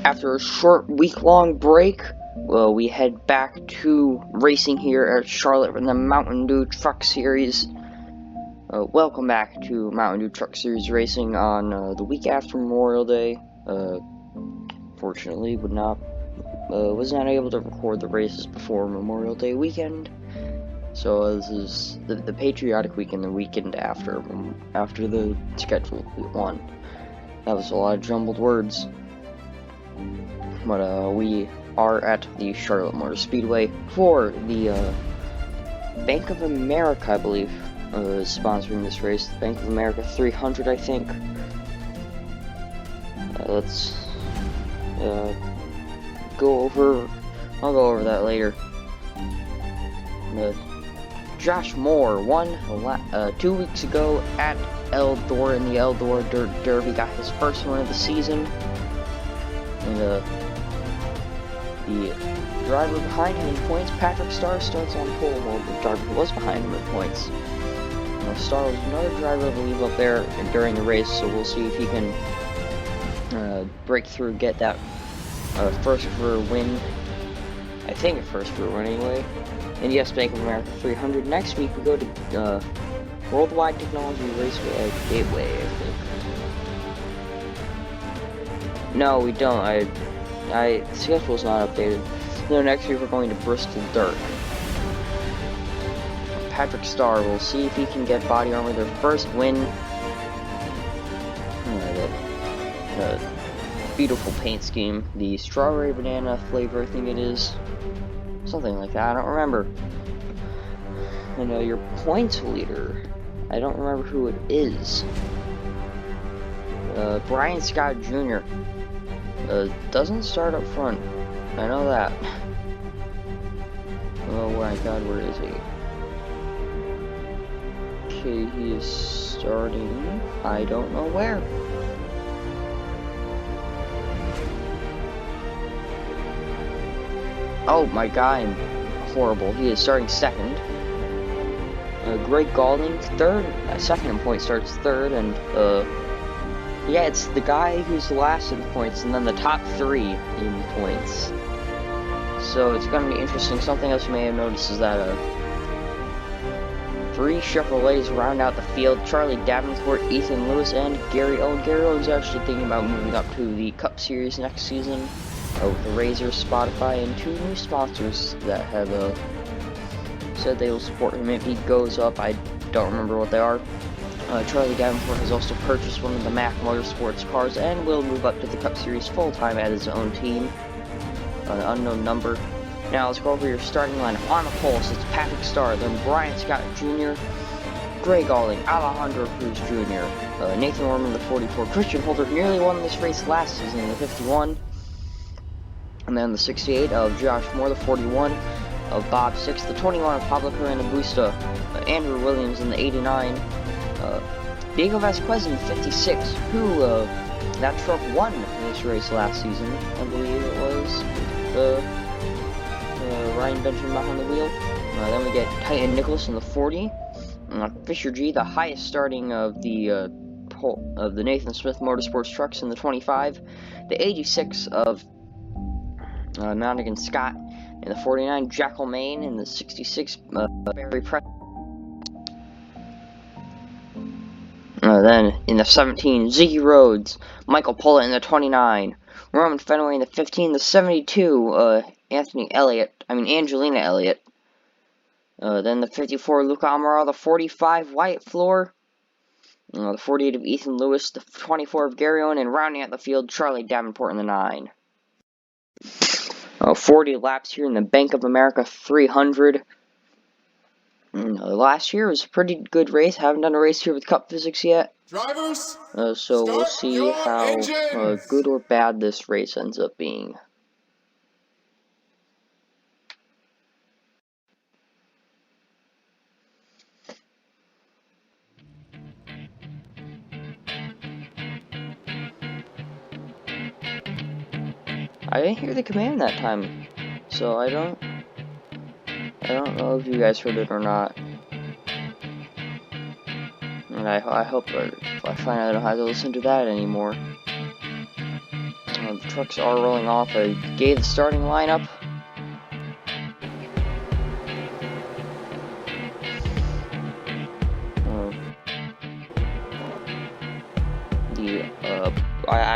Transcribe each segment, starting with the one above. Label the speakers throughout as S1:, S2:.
S1: after a short week-long break, we head back to racing here at Charlotte in the Mountain Dew Truck Series. Welcome back to Mountain Dew Truck Series racing on the week after Memorial Day. Fortunately, was not able to record the races before Memorial Day weekend. So this is the patriotic weekend, the weekend after the scheduled one. That was a lot of jumbled words. But we are at the Charlotte Motor Speedway for the Bank of America, I believe, is sponsoring this race. The Bank of America 300, I think. Let's go over. I'll go over that later. But Josh Moore won 2 weeks ago at Eldor in the Eldor Dirt Derby. Got his first win of the season. And the driver behind him in points, Patrick Starr, starts on pole. Well, the driver who was behind him in points. Starr was another driver, I believe, up there during the race, so we'll see if he can break through, get that first career win. I think a first career win anyway. And yes, Bank of America 300. Next week we go to Worldwide Technology Raceway Gateway, I think. No, we don't. The schedule's not updated. No, next week we're going to Bristol Dirt. Patrick Starr, we'll see if he can get body armor, their first win. Beautiful paint scheme. The strawberry banana flavor, I think it is. Something like that, I don't remember. And your points leader, I don't remember who it is. Brian Scott Jr. Doesn't start up front. I know that. Oh my god, where is he? Okay, he is starting. I don't know where. Oh my god, I'm horrible. He is starting second. Greg Gaulding, third. Second in points, starts third, and yeah, it's the guy who's last in points, and then the top three in points. So it's going to be interesting. Something else you may have noticed is that three Chevrolets round out the field. Charlie Davenport, Ethan Lewis, and Gary Owen. Gary Owen's actually thinking about moving up to the Cup Series next season with the Razor, Spotify, and 2 new sponsors that have said they will support him if he goes up. I don't remember what they are. Charlie Davenport has also purchased one of the Mac Motorsports cars and will move up to the Cup Series full-time at his own team. An unknown number. Now let's go over your starting lineup. On the pole, so it's Patrick Starr, then Brian Scott Jr., Greg Gaulding, Alejandro Cruz Jr., Nathan Orman, the 44, Christian Holder nearly won this race last season in the 51, and then the 68 of Josh Moore, the 41 of Bob Six, the 21 of Pablo Carrera Busta, Andrew Williams in the 89, Diego Vasquez in the 56, who, that truck won this race last season, I believe it was, Ryan Benjamin behind the wheel. Then we get Titan Nicholas in the 40, Fisher G, the highest starting of the Nathan Smith Motorsports trucks, in the 25, the 86 of Monaghan Scott in the 49, Jackal Maine in the 66, Barry Press. Then in the 17, Ziggy Rhodes, Michael Pullett in the 29, Roman Fenway in the 15, the 72, Angelina Elliott. Then the 54, Luca Amaral, the 45, Wyatt Floor, the 48 of Ethan Lewis, the 24 of Gary Owen, and rounding out the field, Charlie Davenport in the 9. 40 laps here in the Bank of America 300. Last year was a pretty good race. Haven't done a race here with Cup Physics yet.
S2: Drivers,
S1: so we'll see how good or bad this race ends up being. I didn't hear the command that time, so I don't know if you guys heard it or not. And I hope if I find out I don't have to listen to that anymore. The trucks are rolling off. I gave the starting lineup.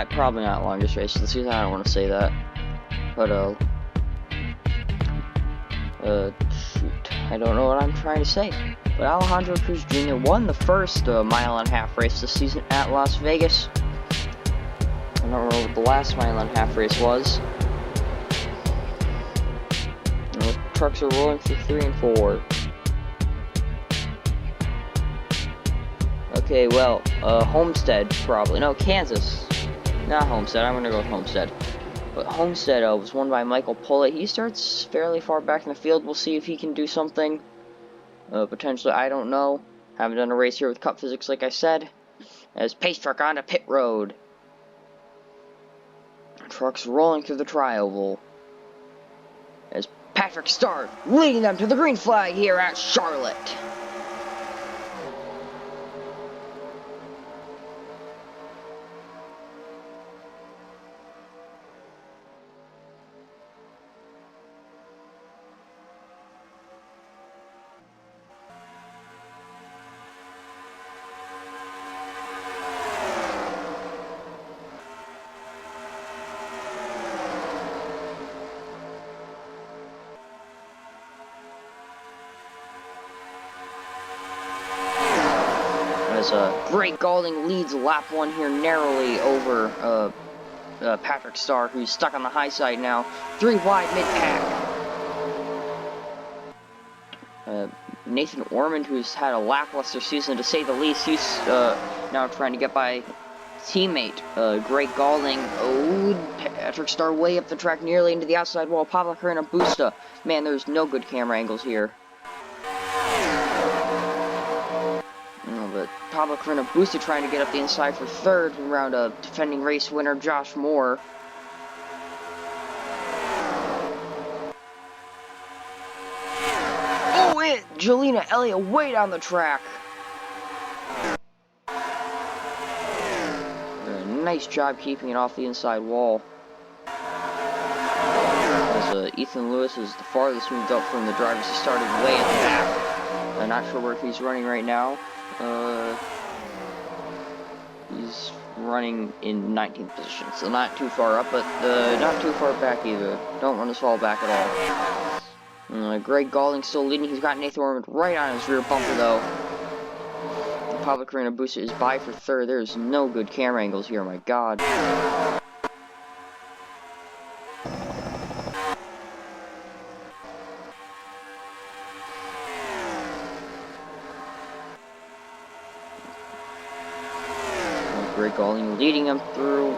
S1: Probably not longest race of the season. I don't want to say that, but shoot, I don't know what I'm trying to say. But Alejandro Cruz Jr. won the first mile-and-a-half race this season at Las Vegas. I don't remember what the last mile-and-a-half race was. The trucks are rolling through 3 and 4. Okay, well, Homestead, probably. No, Kansas. Not Homestead. I'm going to go with Homestead. But Homestead was won by Michael Pullett. He starts fairly far back in the field. We'll see if he can do something. Potentially, I don't know. Haven't done a race here with Cup Physics, like I said. As Pace Truck onto pit road. Trucks rolling through the tri-oval. As Patrick Starr leading them to the green flag here at Charlotte. Greg Gaulding leads lap 1 here narrowly over Patrick Starr, who's stuck on the high side now. 3 wide mid-pack. Nathan Ormond, who's had a lackluster season to say the least, he's now trying to get by teammate Greg Gaulding. Oh, Patrick Starr way up the track, nearly into the outside wall. Pablo Carrera Busta. Man, there's no good camera angles here. But Pablo Carrera Busta trying to get up the inside for third around defending race winner Josh Moore. Oh, Jelena Elliott way down the track. Nice job keeping it off the inside wall. As Ethan Lewis is the farthest moved up from the drivers. He started way at the back. I'm not sure where he's running right now. He's running in 19th position, so not too far up, but not too far back either. Don't run us all back at all. Greg Gaulding still leading. He's got Nathan Ormond right on his rear bumper, though. Pablo Carrera Busta is by for third. There's no good camera angles here, my god. Greg Gaulding leading them through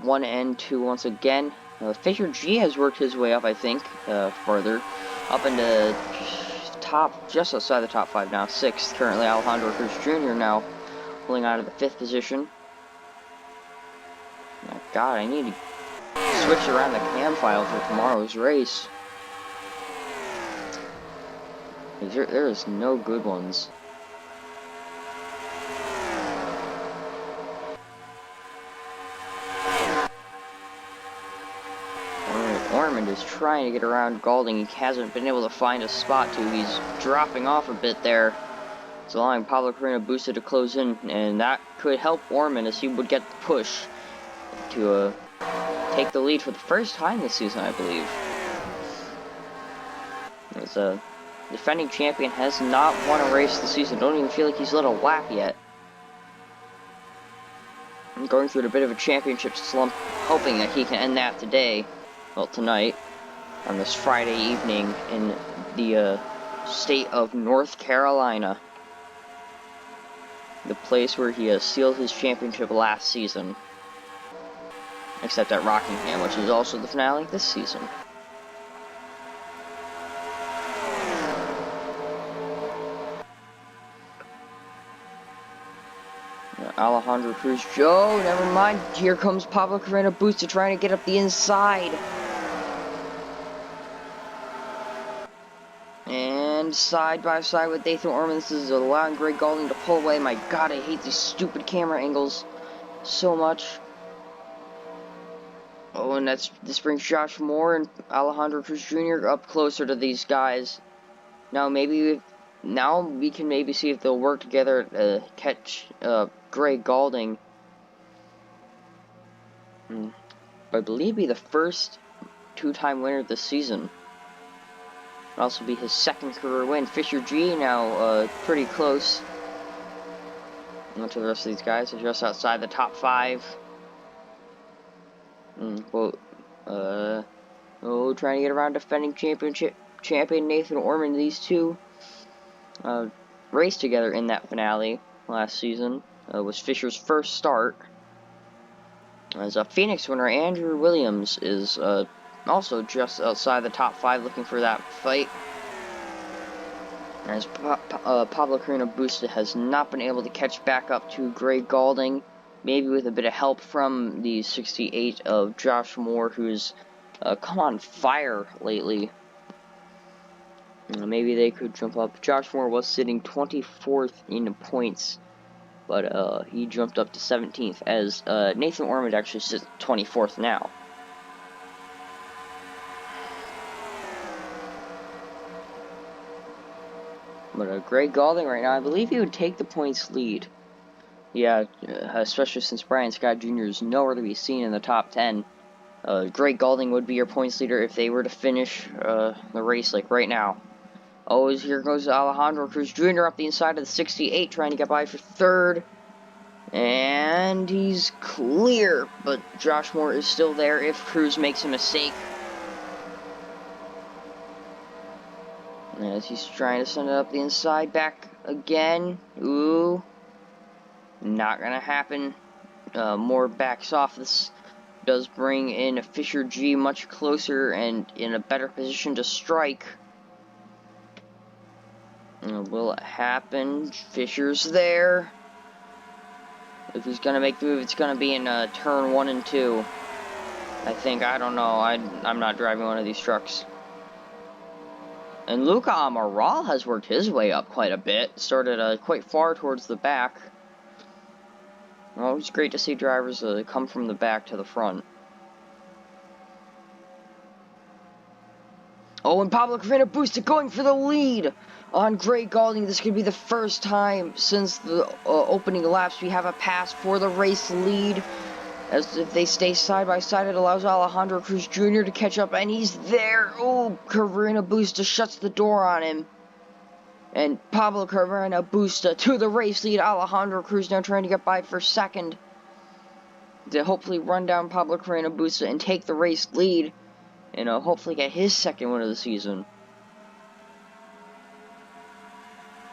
S1: 1 and 2 once again. Fisher G has worked his way up, I think, further. Up into top, just outside the top 5 now. 6th currently. Alejandro Cruz Jr. now pulling out of the 5th position. My god, I need to switch around the cam file for tomorrow's race. There is no good ones. Ormond is trying to get around Gaulding. He hasn't been able to find a spot to. He's dropping off a bit there. It's allowing Pablo Carrera Busta to close in, and that could help Ormond as he would get the push to take the lead for the first time this season, I believe. As a defending champion has not won a race this season. Don't even feel like he's lit a lap yet. I'm going through a bit of a championship slump, hoping that he can end that today. Well, tonight, on this Friday evening in the state of North Carolina. The place where he sealed his championship last season. Except at Rockingham, which is also the finale this season. Alejandro Cruz. Oh, never mind. Here comes Pablo Carrera Busta trying to get up the inside. And side by side with Nathan Ormond. This is allowing Greg Gaulding to pull away. My god, I hate these stupid camera angles so much. Oh, and this brings Josh Moore and Alejandro Cruz Jr. up closer to these guys. Now we can maybe see if they'll work together to catch Greg Galding. I believe be the first two-time winner this season. It'll also be his second career win. Fisher G now pretty close. To the rest of these guys are just outside the top 5. Trying to get around defending champion Nathan Orman. These two raced together in that finale last season. Was Fisher's first start. As a Phoenix winner, Andrew Williams is also just outside the top 5 looking for that fight. As Pablo Carreno Busta has not been able to catch back up to Greg Galding. Maybe with a bit of help from the 68 of Josh Moore, who's come on fire lately. Maybe they could jump up. Josh Moore was sitting 24th in points, but he jumped up to 17th, as Nathan Ormond actually sits 24th now. But Greg Galding right now, I believe he would take the points lead. Yeah, especially since Brian Scott Jr. is nowhere to be seen in the top 10. Greg Galding would be your points leader if they were to finish the race like right now. Oh, here goes Alejandro Cruz Jr. up the inside of the 68, trying to get by for 3rd. And he's clear, but Josh Moore is still there if Cruz makes a mistake. As he's trying to send it up the inside, back again. Ooh. Not gonna happen. Moore backs off. This does bring in Fisher G much closer and in a better position to strike. Will it happen? Fisher's there. If he's gonna make the move, it's gonna be in turn 1 and 2. I think. I don't know. I'm not driving one of these trucks. And Luca Amaral has worked his way up quite a bit. Started quite far towards the back. Well, it's great to see drivers come from the back to the front. Oh, and Pablo Carreno Busta going for the lead on Greg Galding. This could be the first time since the opening laps we have a pass for the race lead. As if they stay side by side, it allows Alejandro Cruz Jr. to catch up, and he's there. Oh, Carreno Busta shuts the door on him. And Pablo Carreno Busta to the race lead. Alejandro Cruz now trying to get by for 2nd. To hopefully run down Pablo Carreno Busta and take the race lead. And hopefully get his 2nd win of the season.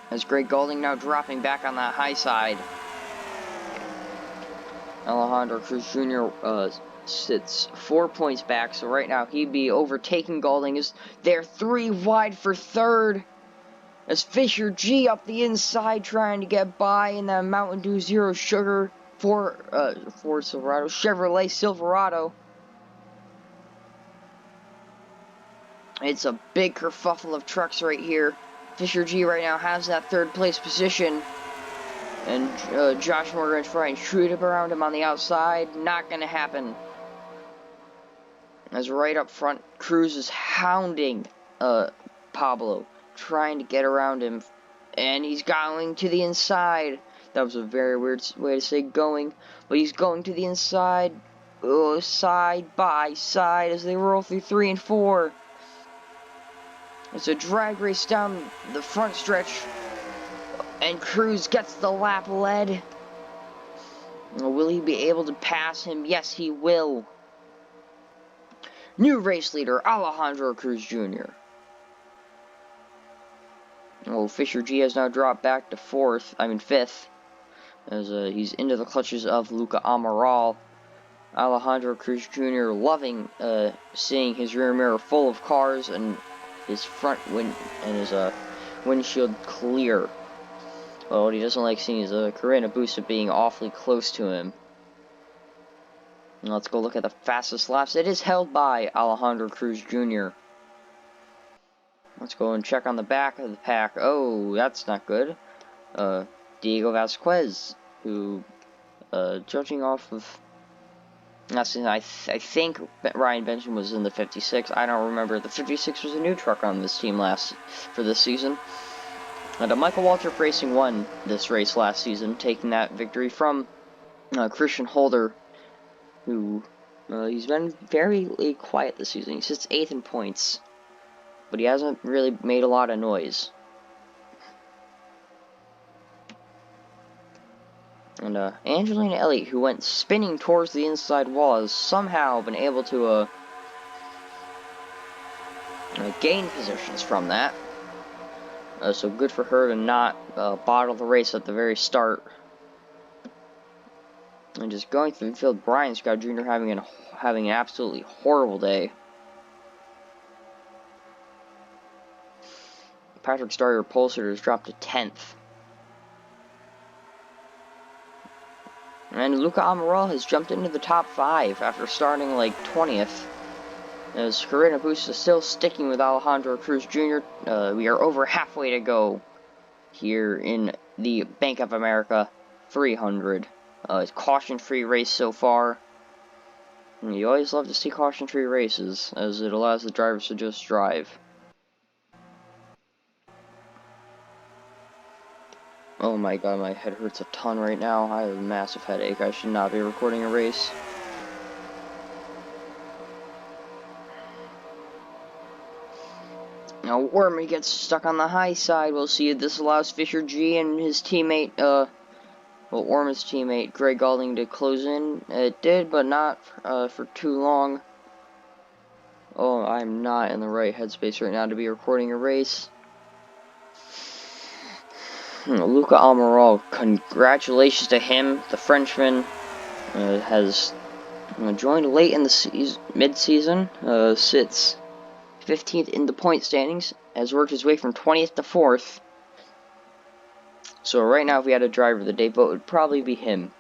S1: As Greg Galding now dropping back on that high side. Alejandro Cruz Jr. Sits 4 points back, so right now he'd be overtaking Galding. Is there 3 wide for 3rd? As Fisher G up the inside trying to get by in that Mountain Dew Zero Sugar Ford Silverado, Chevrolet Silverado. It's a big kerfuffle of trucks right here. Fisher G right now has that 3rd place position. And Josh Moore going to try and shoot up around him on the outside. Not going to happen. As right up front, Cruz is hounding Pablo, trying to get around him. And he's going to the inside. That was a very weird way to say going. But he's going to the inside. Oh, side by side as they roll through 3 and 4. It's a drag race down the front stretch. And Cruz gets the lap led. Will he be able to pass him? Yes, he will. New race leader, Alejandro Cruz Jr. Oh, Fisher G has now dropped back to 5th. As he's into the clutches of Luca Amaral. Alejandro Cruz Jr. loving seeing his rear mirror full of cars and his front his windshield clear. Well, what he doesn't like seeing is Carreno Busta being awfully close to him. Let's go look at the fastest laps. It is held by Alejandro Cruz Jr. Let's go and check on the back of the pack. Oh, that's not good. Diego Vasquez, who, judging off of Last season, I think Ryan Benjamin was in the 56. I don't remember. The 56 was a new truck on this team for this season. And Michael Waltrip Racing won this race last season, taking that victory from Christian Holder, who he's been very quiet this season. He sits 8th in points, but he hasn't really made a lot of noise. And Angelina Elliott, who went spinning towards the inside wall, has somehow been able to gain positions from that. So good for her to not bottle the race at the very start. And just going through the field, Brian Scott Jr. having an absolutely horrible day. Patrick Starr Repulsor has dropped to 10th. And Luca Amaral has jumped into the top 5 after starting like 20th. As Corinna Boost is still sticking with Alejandro Cruz Jr. We are over halfway to go here in the Bank of America 300. It's caution-free race so far. And you always love to see caution-free races, as it allows the drivers to just drive. Oh my god, my head hurts a ton right now. I have a massive headache. I should not be recording a race. Now, Wormy gets stuck on the high side. We'll see if this allows Fisher G and his teammate, Worm's teammate, Greg Galding, to close in. It did, but not for too long. Oh, I'm not in the right headspace right now to be recording a race. Luca Amaral, congratulations to him. The Frenchman has joined late in the mid-season, sits 15th in the point standings, has worked his way from 20th to 4th. So right now, if we had a driver of the day vote, it would probably be him.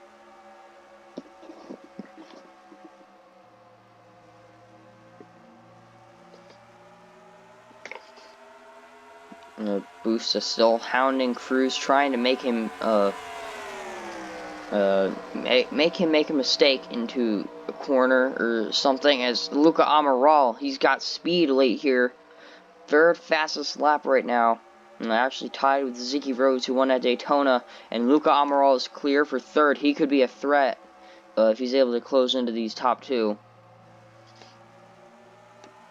S1: Boost is still hounding Cruz, trying to make him make a mistake into a corner or something. As Luca Amaral, he's got speed late here, third fastest lap right now, and actually tied with Ziki Rhodes, who won at Daytona. And Luca Amaral is clear for third. He could be a threat if he's able to close into these top 2.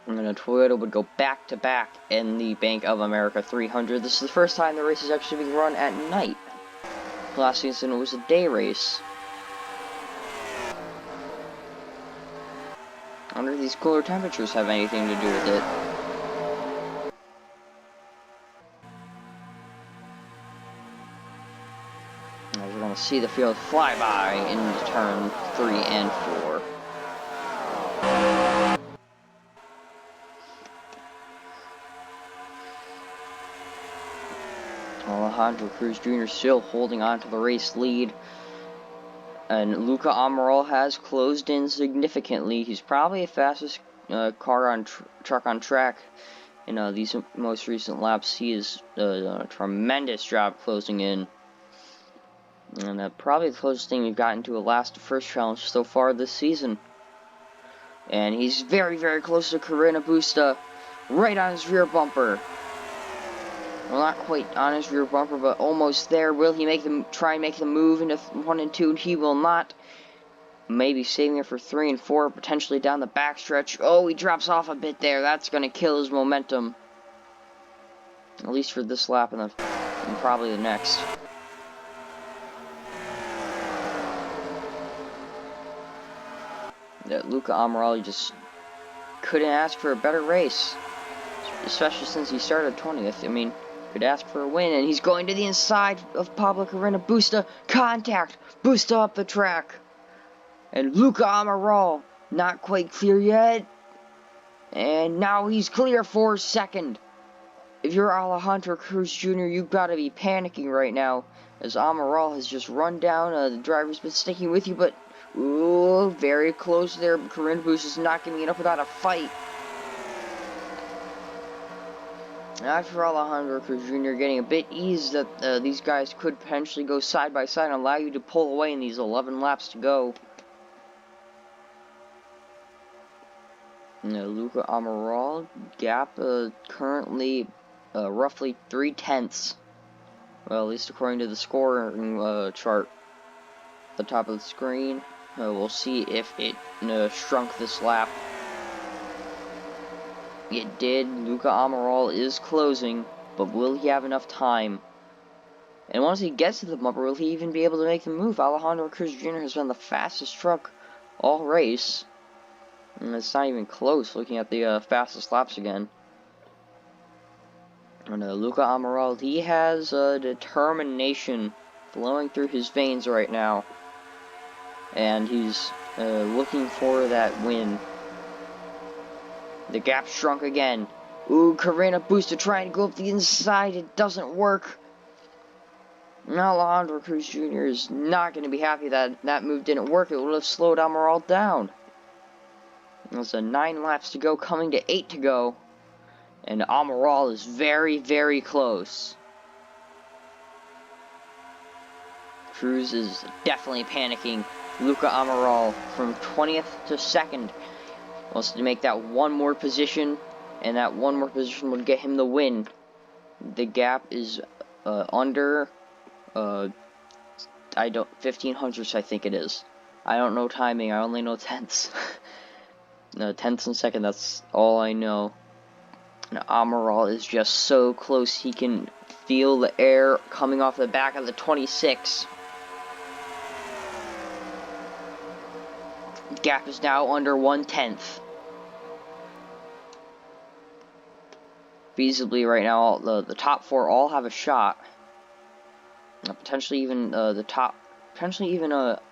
S1: And then a Toyota would go back-to-back in the Bank of America 300. This is the first time the race is actually being run at night. Last season it was a day race. I wonder if these cooler temperatures have anything to do with it. As we're going to see the field fly by into turn 3 and 4. Alejandro Cruz Jr. still holding on to the race lead. And Luca Amaral has closed in significantly. He's probably the fastest truck on track in these most recent laps. He has done a tremendous job closing in. And probably the closest thing we've gotten to a last to first challenge so far this season. And he's very, very close to Corinna Busta, right on his rear bumper. Well, not quite on his rear bumper, but almost there. Will he try and make the move into 1 and 2? He will not. Maybe saving it for 3 and 4, potentially down the backstretch. Oh, he drops off a bit there. That's going to kill his momentum. At least for this lap and probably the next. Luca Amaral just couldn't ask for a better race. Especially since he started 20th. I mean, could ask for a win, and he's going to the inside of Pablo Corinna Busta. Contact! Busta up the track. And Luca Amaral, not quite clear yet. And now he's clear for second. If you're Alejandro Cruz Jr., you've got to be panicking right now, as Amaral has just run down. The driver's been sticking with you, but ooh, very close there. Corinna Busta is not giving it up without a fight. After Alejandro Cruz Jr. getting a bit eased that these guys could potentially go side by side and allow you to pull away in these 11 laps to go. Luca Amaral gap currently roughly 3/10. Well, at least according to the scoring chart at the top of the screen. We'll see if it shrunk this lap. It did. Luca Amaral is closing, but will he have enough time? And once he gets to the bumper, will he even be able to make the move? Alejandro Cruz Jr. has been the fastest truck all race. And it's not even close looking at the fastest laps again. And Luca Amaral, he has determination flowing through his veins right now. And he's looking for that win. The gap shrunk again. Ooh, Carrera booster trying to go up the inside. It doesn't work. Now Alejandro Cruz Jr. is not going to be happy that that move didn't work. It would have slowed Amaral down. There's 9 laps to go, coming to 8 to go. And Amaral is very, very close. Cruz is definitely panicking. Luca Amaral from 20th to 2nd wants to make that one more position, and that one more position would get him the win. The gap is under 15 hundredths, I think it is. I don't know timing, I only know tenths. No, tenths and second, that's all I know. And Amaral is just so close, he can feel the air coming off the back of the 26. Gap is now under 1/10. Feasibly right now, the top 4 all have a shot. Potentially even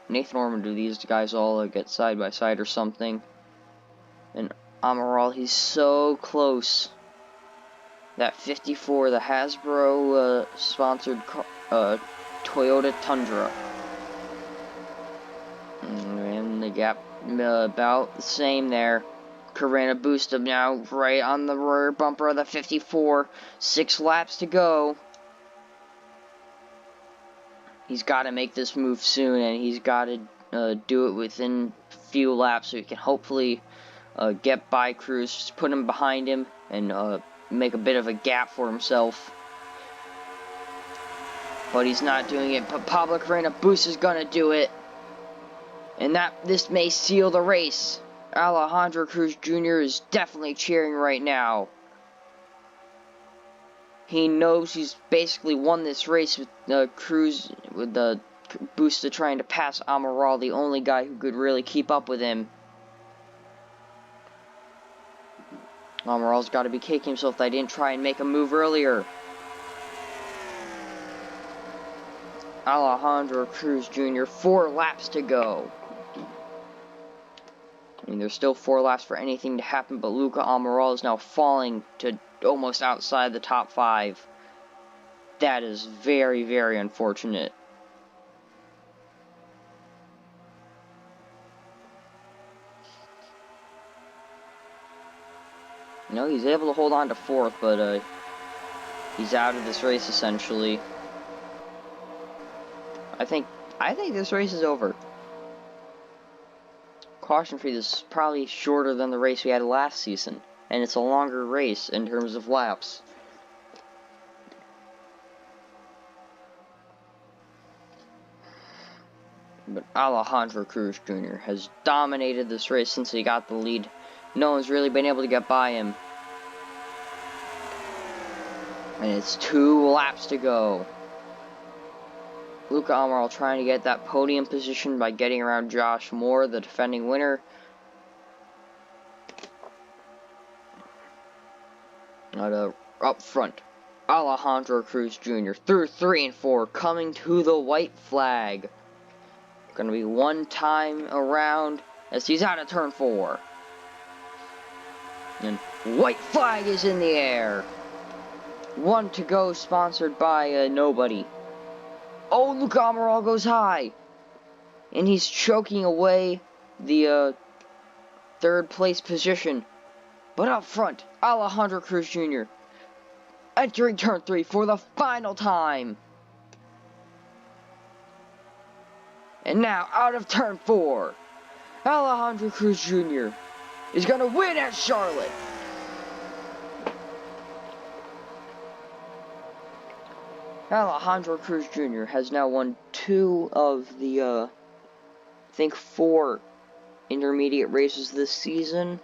S1: Nathan Orman. Do these guys all get side by side or something? And Amaral, he's so close. That 54, the Hasbro sponsored Toyota Tundra. And the gap about the same there. Carrera boost up now, right on the rear bumper of the 54. 6 laps to go. He's got to make this move soon, and he's got to do it within a few laps so he can hopefully get by Cruz, just put him behind him, and make a bit of a gap for himself. But he's not doing it. But Pablo Carrera boost is gonna do it, and this may seal the race. Alejandro Cruz Jr. is definitely cheering right now. He knows he's basically won this race with Cruz, with the boost of trying to pass Amaral, the only guy who could really keep up with him. Amaral's got to be kicking himself that I didn't try and make a move earlier. Alejandro Cruz Jr., 4 laps to go. I mean, there's still 4 laps for anything to happen, but Luca Amaral is now falling to almost outside the top 5. That is very, very unfortunate. You know, he's able to hold on to 4th, but he's out of this race essentially. I think this race is over. Caution free, this is probably shorter than the race we had last season, and it's a longer race in terms of laps. But Alejandro Cruz Jr. has dominated this race since he got the lead. No one's really been able to get by him. And it's 2 laps to go. Luca Amaral trying to get that podium position by getting around Josh Moore, the defending winner. Up front, Alejandro Cruz Jr. through 3 and 4, coming to the white flag. Gonna be 1 time around as he's out of turn 4. And white flag is in the air. 1 to go, sponsored by nobody. Oh, Luca Amaral goes high. And he's choking away the 3rd place position. But up front, Alejandro Cruz Jr. entering turn 3 for the final time. And now out of turn 4, Alejandro Cruz Jr. is gonna win at Charlotte. Alejandro Cruz Jr. has now won 2 of the, I think 4 intermediate races this season.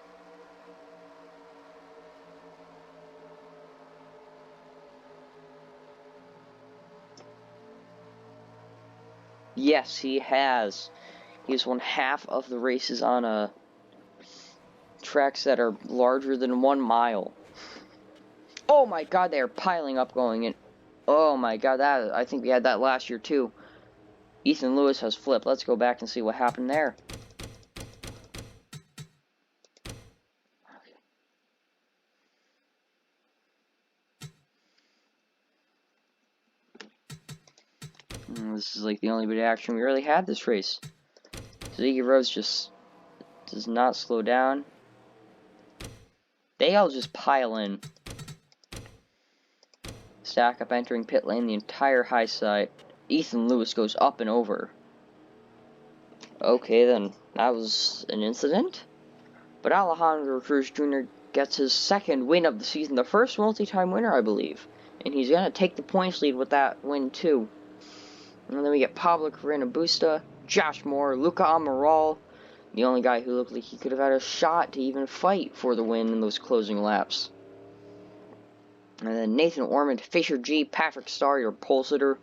S1: Yes, he has. He's won half of the races on tracks that are larger than 1 mile. Oh my god, they are piling up going in. Oh my god, I think we had that last year too. Ethan Lewis has flipped. Let's go back and see what happened there. This is like the only bit of action we really had this race. Ziggy Rhodes just does not slow down. They all just pile in. Stack up entering pit lane the entire high side. Ethan Lewis goes up and over. Okay then, that was an incident. But Alejandro Cruz Jr. gets his 2nd win of the season, the first multi-time winner I believe. And he's gonna take the points lead with that win too. And then we get Pablo Carrera Busta, Josh Moore, Luca Amaral, the only guy who looked like he could have had a shot to even fight for the win in those closing laps. And then Nathan Ormond, Fisher G, Patrick Starr, your pole sitter,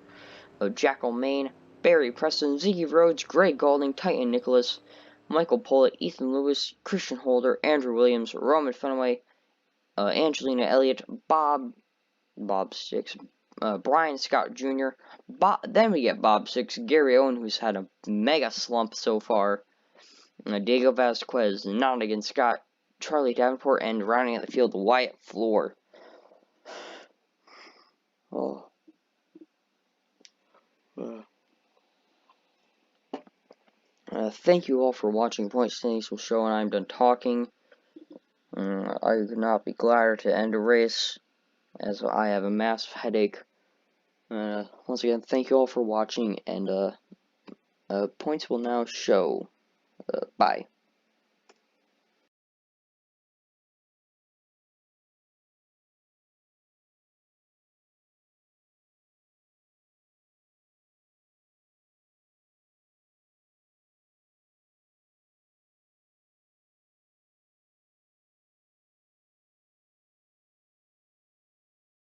S1: Jack O'Main, Barry Preston, Ziggy Rhodes, Greg Golding, Titan Nicholas, Michael Pollitt, Ethan Lewis, Christian Holder, Andrew Williams, Roman Fenway, Angelina Elliott, Bob Six, Brian Scott Jr. Then we get Bob Six, Gary Owen, who's had a mega slump so far, Diego Vasquez, Nottingham Scott, Charlie Davenport, and rounding out the field, Wyatt Floor. Oh. Thank you all for watching Points Tennis will show, and I'm done talking. I could not be gladder to end a race, as I have a massive headache. Once again, thank you all for watching, and points will now show. Bye.